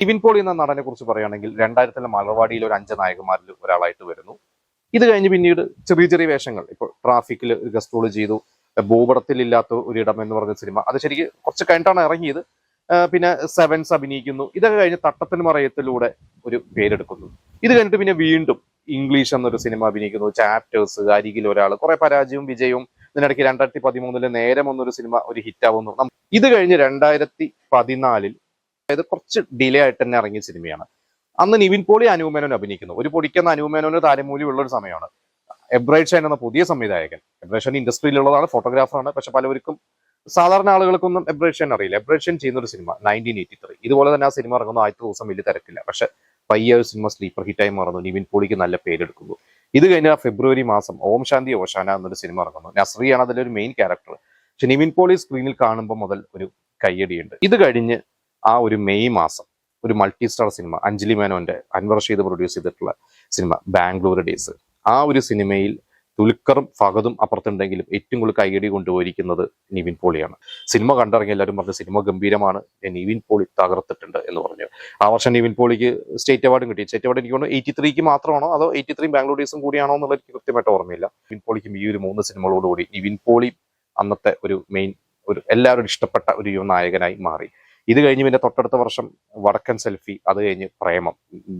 നിവിൻ പോളി എന്ന നടനെ കുറിച്ച് പറയുകയാണെങ്കിൽ 2000-ലെ മലർവാടിയിലെ ഒരു 5 നായകന്മാരിൽ ഒരാളായിട്ട് വരുന്നു. ഇത് കഴിഞ്ഞ് പിന്നീട് ചെറിയ ചെറിയ വേഷങ്ങൾ, ഇപ്പോൾ ട്രാഫിക്കിൽ ഗസ്റ്റ് റോൾ ചെയ്തു, ഭൂപടത്തിലില്ലാത്ത ഒരിടം എന്ന് പറഞ്ഞ സിനിമ, അത് ശരിക്കും കുറച്ച് കഴിഞ്ഞിട്ടാണ് ഇറങ്ങിയത്. പിന്നെ സെവൻസ് അഭിനയിക്കുന്നു. ഇതൊക്കെ കഴിഞ്ഞ് തട്ടത്തിന് മറയത്തിലൂടെ ഒരു പേരെടുക്കുന്നു. ഇത് കഴിഞ്ഞിട്ട് പിന്നെ വീണ്ടും ഇംഗ്ലീഷ് എന്നൊരു സിനിമ അഭിനയിക്കുന്നു, ചാപ്റ്റേഴ്സ്, അരികിൽ ഒരാൾ, കുറെ പരാജയവും വിജയവും. ഇതിനിടയ്ക്ക് 2013-ലെ നേരം എന്നൊരു സിനിമ ഒരു ഹിറ്റ് ആവുന്നു. ഇത് കഴിഞ്ഞ് 2014, അതായത് കുറച്ച് ഡിലേ ആയിട്ട് തന്നെ ഇറങ്ങിയ സിനിമയാണ്. അന്ന് നിവിൻ പോളി അനൂപ് അഭിനയിക്കുന്നു. ഒരു പൊടിക്കുന്ന അനൂപ് മേനോന് താരമൂല്യമുള്ള ഒരു സമയമാണ്. എബ്രൈഡ് ഷൈൻ എന്ന പുതിയ സംവിധായകൻ, എബ്രൈഡ് ഷൈൻ ഇൻഡസ്ട്രിയിലുള്ളതാണ്, ഫോട്ടോഗ്രാഫറാണ്. പക്ഷെ പലവർക്കും, സാധാരണ ആളുകൾക്കൊന്നും എബ്രൈഡ് ഷൈൻ അറിയില്ല. എബ്രൈഡ് ഷൈൻ ചെയ്യുന്ന ഒരു സിനിമ 1983. ഇതുപോലെ തന്നെ ആ സിനിമ ഇറങ്ങുന്ന ആദ്യത്തെ ദിവസം വലിയ തിരക്കില്ല. പക്ഷെ പയ്യ ഒരു സിനിമ സ്ലീപ്പർ ഹിറ്റായി മാറുന്നു. നിവിൻ പോളിക്ക് നല്ല പേരെടുക്കുന്നു. ഇത് കഴിഞ്ഞ ഫെബ്രുവരി മാസം ഓം ശാന്തി ഓശാന എന്നൊരു സിനിമ ഇറങ്ങുന്നു. നസ്രിയാണ് അതിലൊരു മെയിൻ ക്യാരക്ടർ. പക്ഷെ നിവിൻ പോളി സ്ക്രീനിൽ കാണുമ്പോൾ മുതൽ ഒരു കയ്യടിയുണ്ട്. ഇത് കഴിഞ്ഞ് ആ ഒരു മെയ് മാസം ഒരു മൾട്ടി സ്റ്റാർ സിനിമ, അഞ്ജലി മേനോന്റെ, അൻവർ റഷീദ് പ്രൊഡ്യൂസ് ചെയ്തിട്ടുള്ള സിനിമ ബാംഗ്ലൂർ ഡേയ്സ്. ആ ഒരു സിനിമയിൽ ദുൽഖറും ഫഹദും അപ്പുറത്തുണ്ടെങ്കിലും ഏറ്റവും കൂടുതൽ കൈയടി കൊണ്ടുപോയിരിക്കുന്നത് നിവിൻ പോളിയാണ്. സിനിമ കണ്ടിറങ്ങി എല്ലാവരും പറഞ്ഞു സിനിമ ഗംഭീരമാണ്, നിവിൻ പോളി തകർത്തിട്ടുണ്ട് എന്ന് പറഞ്ഞു. ആ വർഷം നിവിൻ പോളിക്ക് സ്റ്റേറ്റ് അവാർഡും കിട്ടി. സ്റ്റേറ്റ് അവാർഡ് എനിക്ക് തോന്നുന്നു 83-ക്ക് മാത്രമാണോ അതോ 83 ബാംഗ്ലൂർ ഡേയ്സും കൂടിയാണോ എന്നുള്ളത് എനിക്ക് കൃത്യമായിട്ട് ഓർമ്മയില്ല. നിവിൻ പോളിക്കും ഈ ഒരു 3 സിനിമകളോടുകൂടി നിവിൻ പോളി അന്നത്തെ ഒരു മെയിൻ, ഒരു എല്ലാവരും ഇഷ്ടപ്പെട്ട ഒരു യുവ നായകനായി മാറി. ഇത് കഴിഞ്ഞ് പിന്നെ തൊട്ടടുത്ത വർഷം വടക്കൻ സെൽഫി, അത് കഴിഞ്ഞ് പ്രേമം.